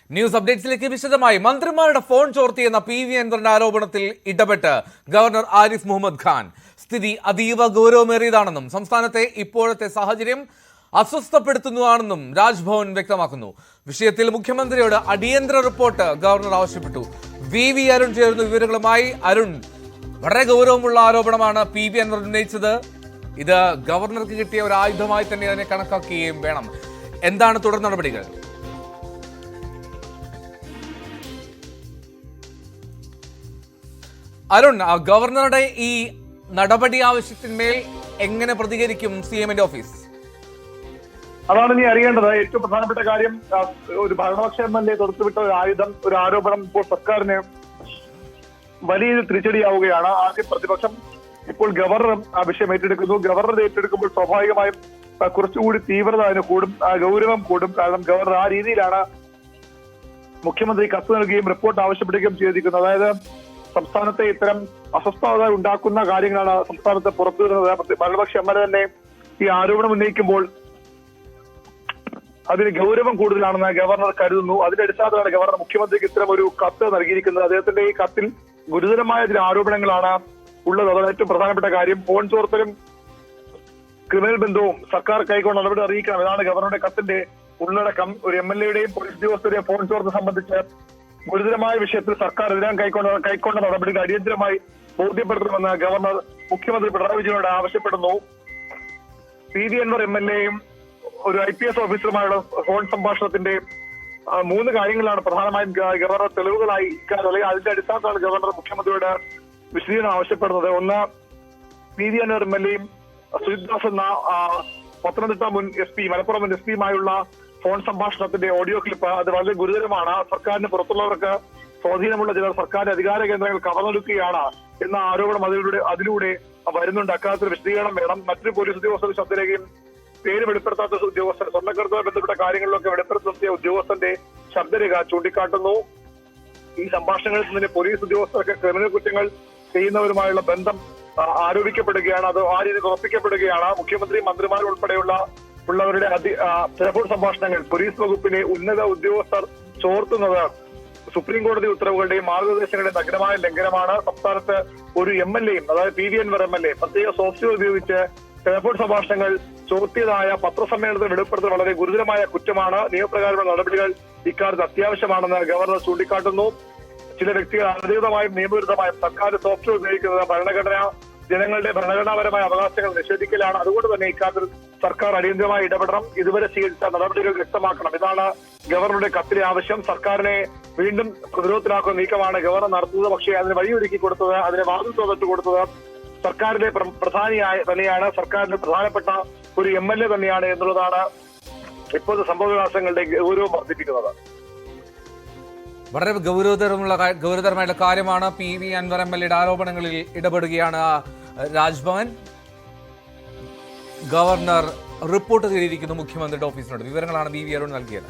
News അപ്ഡേറ്റ്സിലേക്ക് വിശദമായി. മന്ത്രിമാരുടെ phone ചോർത്തിയെന്ന PV അൻവറിന്റെ ആരോപണത്തിൽ ഇടപെട്ട് ഗവർണർ ആരിഫ് മുഹമ്മദ് ഖാൻ സ്ഥിതി അതീവ ഗൗരവമേറിയതാണെന്നും സംസ്ഥാനത്തെ ഇപ്പോഴത്തെ സാഹചര്യം അസ്വസ്ഥപ്പെടുത്തുന്നതാണെന്നും രാജ്ഭവൻ വ്യക്തമാക്കുന്നു. വിഷയത്തിൽ മുഖ്യമന്ത്രിയോട് അടിയന്തര റിപ്പോർട്ട് ഗവർണർ ആവശ്യപ്പെട്ടു. VV അരുൺ ചേർന്ന വിവരങ്ങളുമായി. അരുൺ, വളരെ ഗൗരവമുള്ള ആരോപണമാണ് PV അൻവർ ഉന്നയിച്ചത്. ഇത് ഗവർണർക്ക് കിട്ടിയ ഒരു ആയുധമായി തന്നെ അതിനെ കണക്കാക്കുകയും വേണം. എന്താണ് തുടർ നടപടികൾ? അരുൺ, ഗവർണറുടെ ഈ നടപടി ആവശ്യത്തിന്മേൽ എങ്ങനെ പ്രതികരിക്കും CMന്റെ ഓഫീസ്? അതാണ് ഇനി അറിയേണ്ടത്. ഏറ്റവും പ്രധാനപ്പെട്ട കാര്യം, ഒരു ഭരണപക്ഷ MLA തൊടുത്തുവിട്ട ഒരു ആയുധം, ഒരു ആരോപണം ഇപ്പോൾ സർക്കാരിന് വലിയ തിരിച്ചടിയാവുകയാണ്. ആദ്യം പ്രതിപക്ഷം, ഇപ്പോൾ ഗവർണറും ആ വിഷയം ഏറ്റെടുക്കുന്നു. ഗവർണർ ഏറ്റെടുക്കുമ്പോൾ സ്വാഭാവികമായും കുറച്ചുകൂടി തീവ്രത അതിന് കൂടും, ഗൗരവം കൂടും. കാരണം ഗവർണർ ആ രീതിയിലാണ് മുഖ്യമന്ത്രി കത്ത് നൽകുകയും റിപ്പോർട്ട് ആവശ്യപ്പെടുകയും ചെയ്തിരിക്കുന്നത്. അതായത് സംസ്ഥാനത്തെ ഇത്തരം അസ്വസ്ഥത ഉണ്ടാക്കുന്ന കാര്യങ്ങളാണ് സംസ്ഥാനത്ത് പുറത്തു വരുന്നത്. ഭരണപക്ഷ MLA തന്നെ ഈ ആരോപണം ഉന്നയിക്കുമ്പോൾ അതിന് ഗൗരവം കൂടുതലാണെന്ന് ഗവർണർ കരുതുന്നു. അതിന്റെ അടിസ്ഥാനത്തിലാണ് ഗവർണർ മുഖ്യമന്ത്രിക്ക് ഇത്തരം ഒരു കത്ത് നൽകിയിരിക്കുന്നത്. അദ്ദേഹത്തിന്റെ ഈ കത്തിൽ ഗുരുതരമായ ചില ആരോപണങ്ങളാണ് ഉള്ളത്. അതാണ് ഏറ്റവും പ്രധാനപ്പെട്ട കാര്യം. ഫോൺ ചോർത്തലും ക്രിമിനൽ ബന്ധവും സർക്കാർ കൈക്കൊണ്ട് നടപടി അറിയിക്കണം. ഇതാണ് ഗവർണറുടെ കത്തിന്റെ ഉള്ളടക്കം. ഒരു MLAയുടെയും പോലീസ് ഉദ്യോഗസ്ഥരുടെയും ഫോൺ ചോർത്ത സംബന്ധിച്ച് ഗുരുതരമായ വിഷയത്തിൽ സർക്കാർ എതിരാൻ കൈക്കൊണ്ട നടപടികൾ അടിയന്തരമായി ബോധ്യപ്പെടുത്തണമെന്ന് ഗവർണർ മുഖ്യമന്ത്രി പിണറായി വിജയനോട് ആവശ്യപ്പെടുന്നു. PV അൻവർ MLAയും ഒരു IPS ഓഫീസറുമായുള്ള ഫോൺ സംഭാഷണത്തിന്റെ 3 കാര്യങ്ങളാണ് പ്രധാനമായും ഗവർണർ തെളിവുകളായി അല്ലെങ്കിൽ അതിന്റെ അടിസ്ഥാനത്തിലാണ് ഗവർണർ മുഖ്യമന്ത്രിയോട് വിശദീകരണം ആവശ്യപ്പെടുന്നത്. ഒന്ന്, PV അൻവർ MLAയും സുജിത് ദാസ് എന്ന പത്തനംതിട്ട മുൻ SP, മലപ്പുറം മുൻ SP-യുമായുള്ള ഫോൺ സംഭാഷണത്തിന്റെ ഓഡിയോ ക്ലിപ്പ്. അത് വളരെ ഗുരുതരമാണ്. സർക്കാരിന് പുറത്തുള്ളവർക്ക് സ്വാധീനമുള്ള ചിലർ സർക്കാരിന്റെ അധികാര കേന്ദ്രങ്ങൾ കവർന്നെടുക്കുകയാണ് എന്ന ആരോപണം അതിലൂടെ വരുന്നുണ്ട്. അക്കാര്യത്തിൽ വിശദീകരണം വേണം. മറ്റൊരു പോലീസ് ഉദ്യോഗസ്ഥരുടെ ശബ്ദരേഖയും പേര് വെളിപ്പെടുത്താത്ത ഉദ്യോഗസ്ഥർ, സ്വർണ്ണക്കടത്തുമായി ബന്ധപ്പെട്ട കാര്യങ്ങളിലൊക്കെ വെളിപ്പെടുത്തിയ ഉദ്യോഗസ്ഥന്റെ ശബ്ദരേഖ ചൂണ്ടിക്കാട്ടുന്നു. ഈ സംഭാഷണങ്ങളിൽ നിന്ന് പോലീസ് ഉദ്യോഗസ്ഥർക്ക് ക്രിമിനൽ കുറ്റങ്ങൾ ചെയ്യുന്നവരുമായുള്ള ബന്ധം ആരോപിക്കപ്പെടുകയാണ്. അത് ആ രീതിയിൽ ഉറപ്പിക്കപ്പെടുകയാണ്. മുഖ്യമന്ത്രി, മന്ത്രിമാർ ഉള്ളവരുടെ ടെലിഫോൺ സംഭാഷണങ്ങൾ പോലീസ് വകുപ്പിലെ ഉന്നത ഉദ്യോഗസ്ഥർ ചോർത്തുന്നത് സുപ്രീം കോടതി ഉത്തരവുകളുടെയും മാർഗനിർദ്ദേശങ്ങളുടെയും നഗ്നമായ ലംഘനമാണ്. സംസ്ഥാനത്ത് ഒരു MLAയും, അതായത് PV അൻവർ MLA പ്രത്യേക സോഫ്റ്റ്വെയർ ഉപയോഗിച്ച് ടെലിഫോൺ സംഭാഷണങ്ങൾ ചോർത്തിയതായ പത്രസമ്മേളനത്തിൽ വെളിപ്പെടുത്തൽ വളരെ ഗുരുതരമായ കുറ്റമാണ്. നിയമപ്രകാരമുള്ള നടപടികൾ ഇക്കാര്യത്തിൽ അത്യാവശ്യമാണെന്ന് ഗവർണർ ചൂണ്ടിക്കാട്ടുന്നു. ചില വ്യക്തികൾ അനധികൃതമായും നിയമവിരുദ്ധമായും സർക്കാർ സോഫ്റ്റ്വെയർ ഉപയോഗിക്കുന്നത് ജനങ്ങളുടെ ഭരണഘടനാപരമായ അവകാശങ്ങൾ നിഷേധിക്കലാണ്. അതുകൊണ്ട് തന്നെ ഇക്കാര്യത്തിൽ സർക്കാർ അടിയന്തരമായി ഇടപെടണം. ഇതുവരെ സ്വീകരിച്ച നടപടികൾ വ്യക്തമാക്കണം. ഇതാണ് ഗവർണറുടെ കത്തിലെ ആവശ്യം. സർക്കാരിനെ വീണ്ടും പ്രതിരോധത്തിലാക്കുന്ന നീക്കമാണ് ഗവർണർ നടത്തുന്നത്. പക്ഷേ അതിന് വഴിയൊരുക്കി കൊടുത്തത്, അതിന് വാതിൽ തുറന്നിട്ട് കൊടുത്തത് സർക്കാരിന്റെ പ്രധാനിയായ തന്നെയാണ്, സർക്കാരിന്റെ പ്രധാനപ്പെട്ട ഒരു MLA തന്നെയാണ് എന്നുള്ളതാണ് ഇപ്പോഴത്തെ സംഭവവികാസങ്ങളുടെ ഗൗരവം വർദ്ധിപ്പിക്കുന്നത്. വളരെ ഗൗരവതരമായിട്ടുള്ള കാര്യമാണ്. PV അൻവർ MLAയുടെ ആരോപണങ്ങളിൽ ഇടപെടുകയാണ് രാജ്ഭവൻ. ഗവർണർ റിപ്പോർട്ട് തേടിയിരിക്കുന്നു മുഖ്യമന്ത്രിയുടെ ഓഫീസിനോട്. വിവരങ്ങളാണ് BV അരുൺ നൽകിയത്.